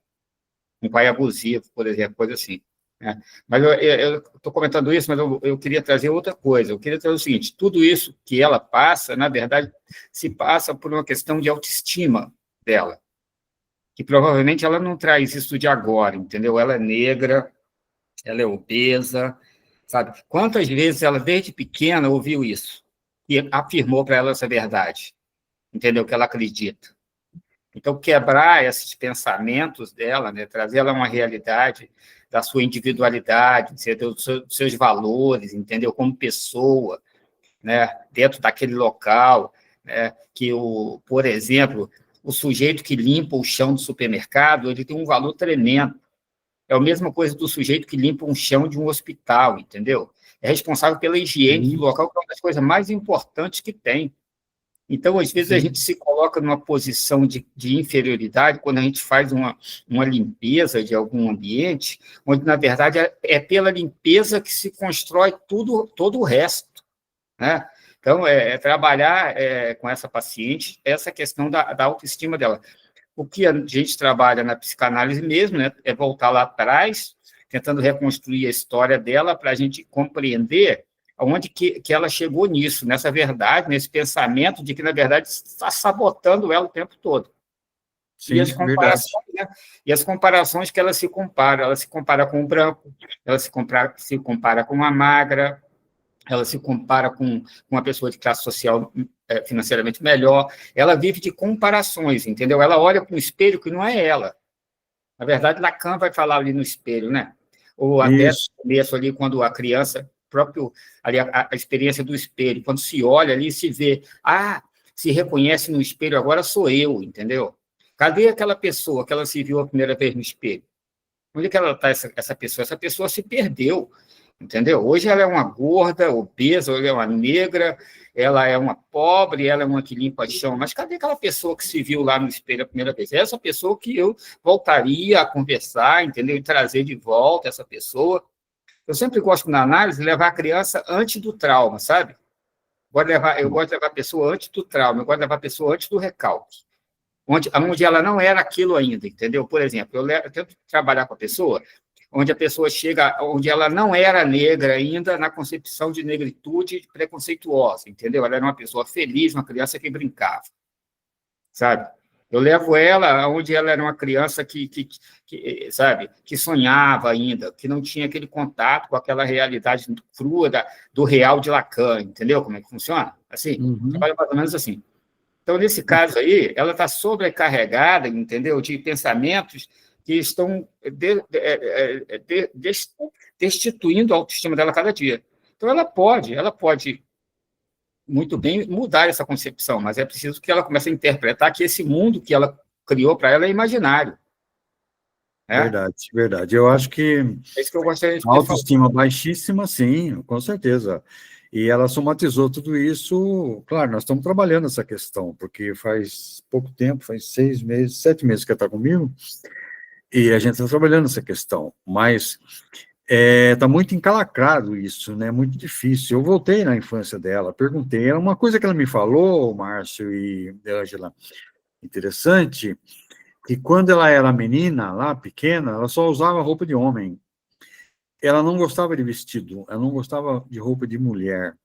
Um pai abusivo, por exemplo, coisa assim. Né? Mas eu estou comentando isso, mas eu queria trazer outra coisa. Eu queria trazer o seguinte, tudo isso que ela passa, na verdade, se passa por uma questão de autoestima dela, que provavelmente ela não traz isso de agora, entendeu? Ela é negra, ela é obesa, sabe? Quantas vezes ela, desde pequena, ouviu isso e afirmou para ela essa verdade, entendeu? Que ela acredita. Então, quebrar esses pensamentos dela, né? Trazer ela a uma realidade da sua individualidade, dos seus valores, entendeu? Como pessoa, né, dentro daquele local, né, que, por exemplo, o sujeito que limpa o chão do supermercado, ele tem um valor tremendo. É a mesma coisa do sujeito que limpa um chão de um hospital, entendeu? É responsável pela higiene do local, que é uma das coisas mais importantes que tem. Então, às vezes, a gente se coloca numa posição de inferioridade quando a gente faz uma limpeza de algum ambiente, onde, na verdade, é pela limpeza que se constrói todo o resto, né? Então, trabalhar com essa paciente, essa questão da autoestima dela. O que a gente trabalha na psicanálise mesmo, né, é voltar lá atrás, tentando reconstruir a história dela para a gente compreender aonde que ela chegou nisso, nessa verdade, nesse pensamento de que, na verdade, está sabotando ela o tempo todo. Sim, e as comparações que ela se compara com o branco, ela se compara com a magra, ela se compara com uma pessoa de classe social financeiramente melhor, ela vive de comparações, entendeu? Ela olha para um espelho que não é ela. Na verdade, Lacan vai falar ali no espelho, né? Ou até no começo ali, quando a criança, ali a experiência do espelho, quando se olha ali, se vê, se reconhece no espelho, agora sou eu, entendeu? Cadê aquela pessoa que ela se viu a primeira vez no espelho? Onde é que ela está, essa pessoa? Essa pessoa se perdeu, entendeu? Hoje ela é uma gorda, obesa, ela é uma negra, ela é uma pobre, ela é uma que limpa chão, mas cadê aquela pessoa que se viu lá no espelho a primeira vez? É essa pessoa que eu voltaria a conversar, entendeu? E trazer de volta essa pessoa. Eu sempre gosto, na análise, de levar a criança antes do trauma, sabe? Eu gosto de levar a pessoa antes do trauma, eu gosto de levar a pessoa antes do recalque, onde ela não era aquilo ainda, entendeu? Por exemplo, eu tento trabalhar com a pessoa onde a pessoa chega, onde ela não era negra ainda, na concepção de negritude preconceituosa, entendeu? Ela era uma pessoa feliz, uma criança que brincava, sabe? Eu levo ela onde ela era uma criança sabe, que sonhava ainda, que não tinha aquele contato com aquela realidade crua do real de Lacan, entendeu como é que funciona? Assim, trabalha mais ou menos assim. Então, nesse caso aí, ela está sobrecarregada, entendeu, de pensamentos que estão destituindo a autoestima dela cada dia. Então, ela pode muito bem mudar essa concepção, mas é preciso que ela comece a interpretar que esse mundo que ela criou para ela é imaginário. Né? Verdade, verdade. Eu acho que é isso que eu gostaria de a autoestima baixíssima, sim, com certeza. E ela somatizou tudo isso. Claro, nós estamos trabalhando essa questão, porque faz pouco tempo, faz 6 meses, 7 meses que ela está comigo, e a gente está trabalhando essa questão, mas está muito encalacrado isso, né? Muito difícil. Eu voltei na infância dela, perguntei, era uma coisa que ela me falou, Márcio e Ângela, interessante, que quando ela era menina, lá pequena, ela só usava roupa de homem. Ela não gostava de vestido, ela não gostava de roupa de mulher.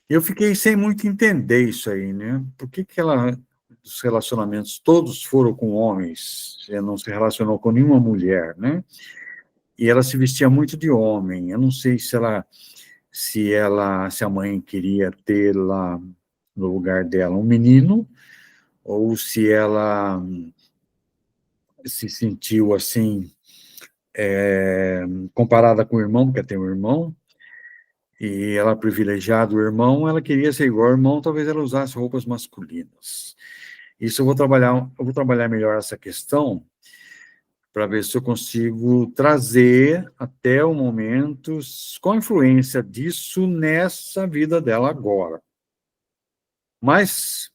Eu fiquei sem muito entender isso aí, né? Por que ela, os relacionamentos todos foram com homens, ela não se relacionou com nenhuma mulher, né? E ela se vestia muito de homem. Eu não sei se a mãe queria ter lá no lugar dela um menino, ou se ela se sentiu assim, comparada com o irmão, porque tem um irmão, e ela privilegiada o irmão, ela queria ser igual ao irmão, talvez ela usasse roupas masculinas. Isso eu vou trabalhar melhor essa questão, para ver se eu consigo trazer até o momento, com a influência disso nessa vida dela agora. Mas,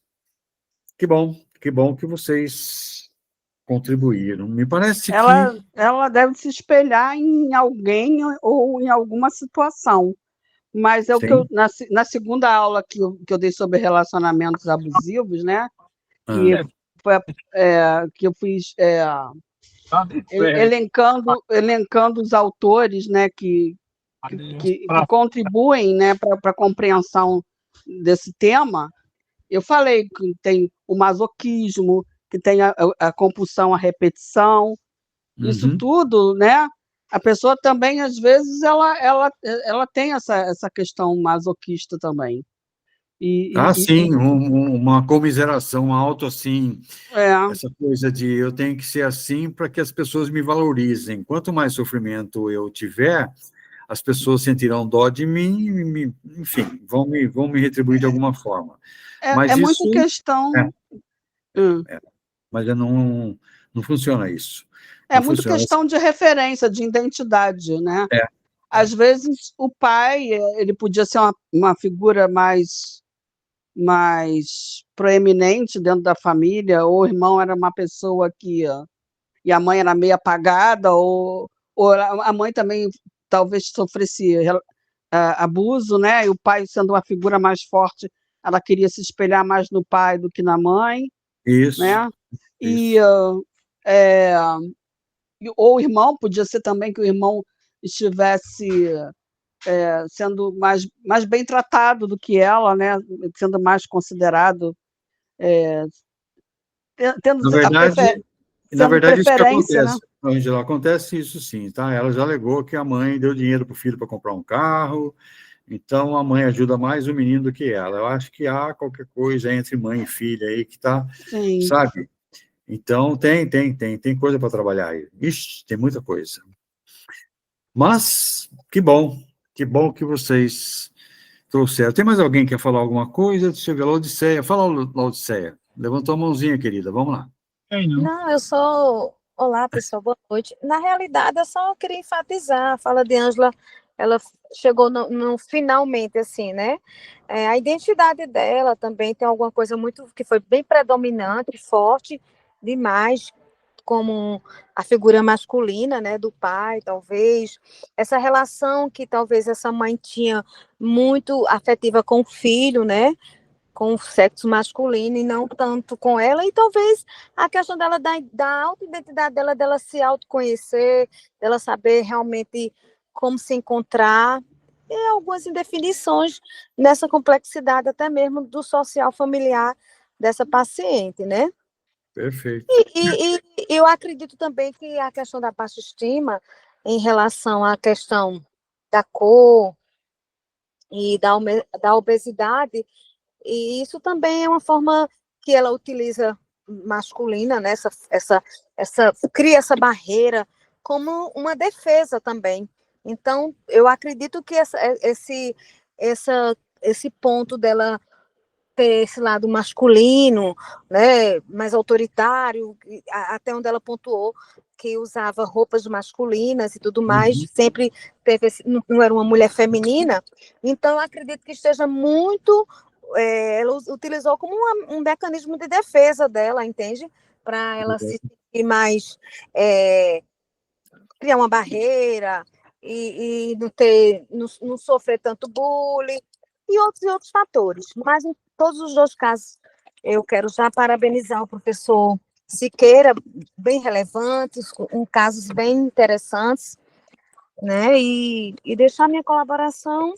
que bom que vocês contribuíram. Me parece que... Ela deve se espelhar em alguém ou em alguma situação. Mas é o que na segunda aula que eu dei sobre relacionamentos abusivos, né? Que eu fiz elencando os autores, né, que contribuem, né, para a compreensão desse tema. Eu falei que tem o masoquismo, que tem a compulsão à repetição, isso tudo, né? A pessoa também, às vezes, ela tem essa questão masoquista também. Sim, uma comiseração, uma assim, essa coisa de eu tenho que ser assim para que as pessoas me valorizem. Quanto mais sofrimento eu tiver, as pessoas sentirão dó de mim, enfim, vão me retribuir de alguma forma. Mas muito isso questão... mas não funciona isso. É Não muito funciona. questão de referência, de identidade, né? Às vezes, o pai, ele podia ser uma figura mais proeminente dentro da família, ou o irmão era uma pessoa que... E a mãe era meio apagada, ou a mãe também talvez sofresse abuso, né? E o pai, sendo uma figura mais forte, ela queria se espelhar mais no pai do que na mãe. Isso. Né? Isso. Ou o irmão, podia ser também que o irmão estivesse sendo mais bem tratado do que ela, né? Sendo mais considerado, tendo na verdade, isso que preferência, acontece, né? Ângela, acontece isso sim, tá? Ela já alegou que a mãe deu dinheiro para o filho para comprar um carro, então a mãe ajuda mais o menino do que ela. Eu acho que há qualquer coisa entre mãe e filha aí que tá, Sim. sabe? Então, tem coisa para trabalhar aí. Ixi, tem muita coisa. Mas, que bom que vocês trouxeram. Tem mais alguém que quer falar alguma coisa? Deixa eu ver, Laodiceia. Fala, Laodiceia. Levantou a mãozinha, querida. Vamos lá. Não, eu sou... Olá, pessoal, boa noite. Na realidade, eu só queria enfatizar, a fala de Ângela, ela chegou no finalmente, assim, né? A identidade dela também tem alguma coisa muito, que foi bem predominante, forte demais, como a figura masculina, né, do pai, talvez. Essa relação que talvez essa mãe tinha muito afetiva com o filho, né? Com o sexo masculino e não tanto com ela, e talvez a questão dela da autoidentidade dela se autoconhecer, dela saber realmente como se encontrar, e algumas indefinições nessa complexidade até mesmo do social familiar dessa paciente, né? Perfeito. E eu acredito também que a questão da baixa estima em relação à questão da cor e da obesidade, e isso também é uma forma que ela utiliza masculina, né? Cria essa barreira como uma defesa também. Então, eu acredito que esse ponto dela ter esse lado masculino, né, mais autoritário, até onde ela pontuou que usava roupas masculinas e tudo mais, sempre teve não era uma mulher feminina, então eu acredito que esteja muito, ela utilizou como um mecanismo de defesa dela, entende? Para ela se sentir mais, criar uma barreira e não sofrer tanto bullying e outros fatores, mas em todos os dois casos, eu quero já parabenizar o professor Siqueira, bem relevantes, com casos bem interessantes, né? E deixar minha colaboração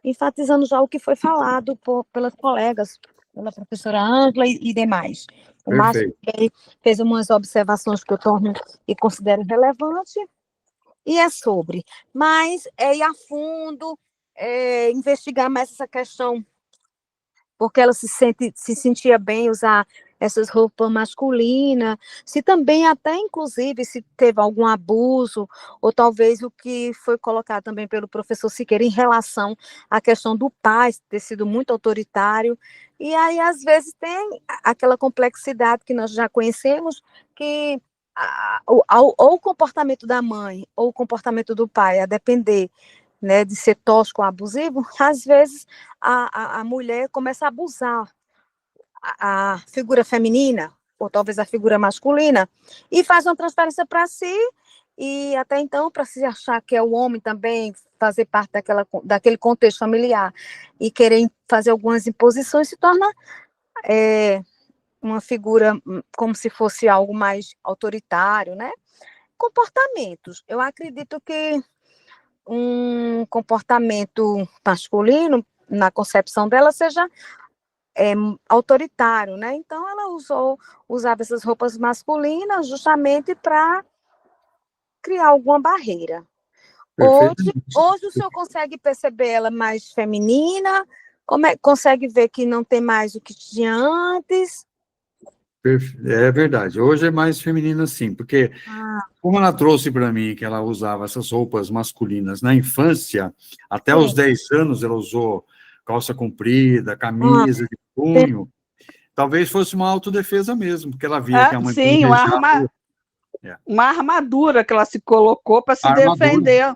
enfatizando já o que foi falado pelas colegas, pela professora Ângela e demais. O Márcio fez umas observações que eu torno e considero relevantes, e é sobre. Mas é ir a fundo, investigar mais essa questão, porque ela se sentia bem usar essas roupas masculinas, se também até, inclusive, se teve algum abuso, ou talvez o que foi colocado também pelo professor Siqueira em relação à questão do pai ter sido muito autoritário, e aí, às vezes, tem aquela complexidade que nós já conhecemos, que ou o comportamento da mãe, ou o comportamento do pai, a depender, né, de ser tóxico ou abusivo, às vezes a mulher começa a abusar a figura feminina, ou talvez a figura masculina, e faz uma transferência para si, e até então, para se achar que é o homem também, fazer parte daquele contexto familiar, e querer fazer algumas imposições, se torna uma figura como se fosse algo mais autoritário, né? Comportamentos. Eu acredito que um comportamento masculino, na concepção dela, seja autoritário, né? Então, ela usava essas roupas masculinas justamente para criar alguma barreira. Hoje o senhor consegue perceber ela mais feminina? Consegue ver que não tem mais o que tinha antes? É verdade. Hoje é mais feminino, sim, porque Ah, como ela trouxe para mim que ela usava essas roupas masculinas na infância, até os sim. 10 anos ela usou calça comprida, Ah, camisa de punho, talvez fosse uma autodefesa mesmo, porque ela via que a mãe Sim, planejava uma armadura que ela se colocou para se a armadura. defender.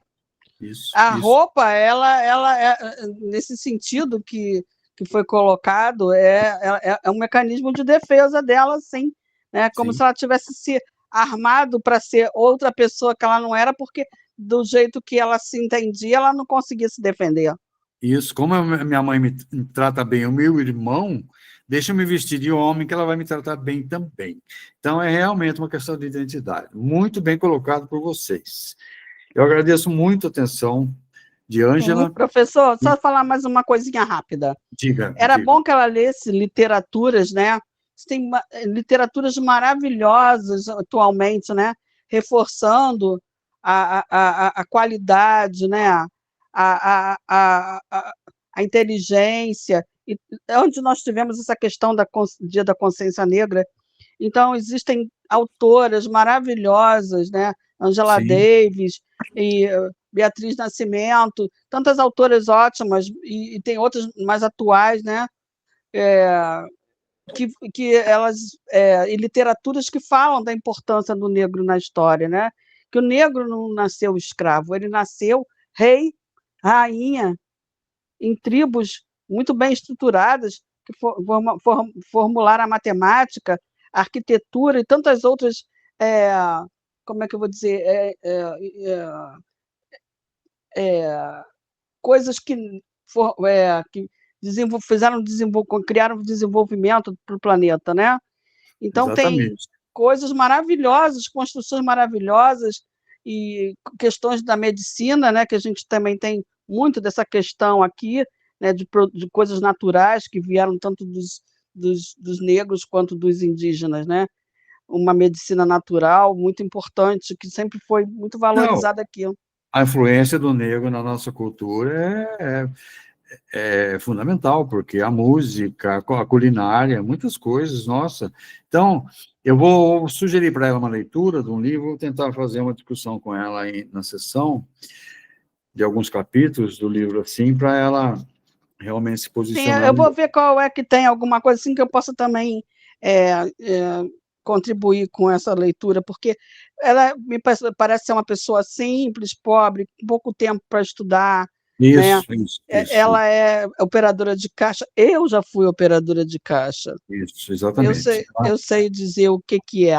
Isso, A isso. roupa, ela nesse sentido que foi colocado, é um mecanismo de defesa dela, sim, né? Como Sim. se ela tivesse se armado para ser outra pessoa que ela não era, porque do jeito que ela se entendia, ela não conseguia se defender. Isso, como a minha mãe me trata bem, o meu irmão, deixa eu me vestir de homem, que ela vai me tratar bem também. Então, é realmente uma questão de identidade. Muito bem colocado por vocês. Eu agradeço muito a atenção de Sim, Ângela. professor, só falar mais uma coisinha rápida. Diga, Era diga. bom que ela lesse literaturas, né? Tem literaturas maravilhosas atualmente, né? Reforçando a qualidade, né? A inteligência, e onde nós tivemos essa questão da Dia da Consciência Negra. Então, existem autoras maravilhosas, né? Angela Sim, Davis e Beatriz Nascimento, tantas autoras ótimas, e tem outras mais atuais, né? Que elas e literaturas que falam da importância do negro na história, né? Que o negro não nasceu escravo, ele nasceu rei, rainha, em tribos muito bem estruturadas, que formularam a matemática, a arquitetura e tantas outras, é, como é que eu vou dizer, coisas que criaram desenvolvimento para o planeta, né? Então, tem exatamente. coisas maravilhosas, construções maravilhosas e questões da medicina, né, que a gente também tem muito dessa questão aqui, né, de coisas naturais que vieram tanto dos negros quanto dos indígenas, né? Uma medicina natural muito importante, que sempre foi muito Não, valorizada aqui. a influência do negro na nossa cultura é fundamental, porque a música, a culinária, muitas coisas, nossa. Então, eu vou sugerir para ela uma leitura de um livro, vou tentar fazer uma discussão com ela aí na sessão, de alguns capítulos do livro, assim, para ela realmente se Sim, posicionar eu vou melhor. ver qual é que tem alguma coisa assim que eu possa também é, é, contribuir com essa leitura, porque ela me parece ser uma pessoa simples, pobre, com pouco tempo para estudar, né? Isso, Ela é operadora de caixa, eu já fui operadora de caixa, exatamente. eu sei dizer o que é.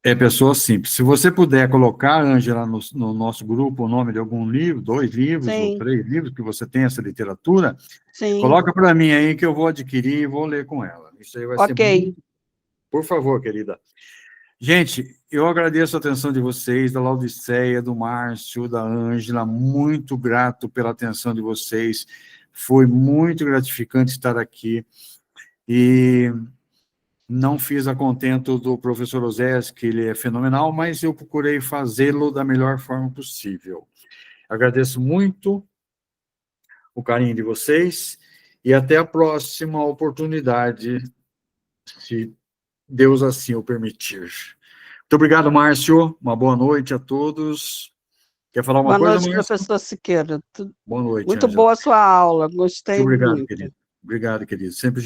É pessoa simples. Se você puder colocar, Ângela, no nosso grupo o nome de algum livro, 2 livros ou Sim, 3 livros, que você tem essa literatura, sim, coloca para mim aí que eu vou adquirir e vou ler com ela. Isso aí vai ser ok. muito... Por favor, querida. Gente, eu agradeço a atenção de vocês, da Laudiceia, do Márcio, da Ângela, muito grato pela atenção de vocês. Foi muito gratificante estar aqui. E não fiz a contento do professor Osés, que ele é fenomenal, mas eu procurei fazê-lo da melhor forma possível. Agradeço muito o carinho de vocês e até a próxima oportunidade, se Deus assim o permitir. Muito obrigado, Márcio. Uma boa noite a todos. Quer falar alguma Boa coisa, noite, Márcio? professor Siqueira. Boa noite, Muito Ângela. boa a sua aula, Muito gostei obrigado, muito. querido. Obrigado, querido. Sempre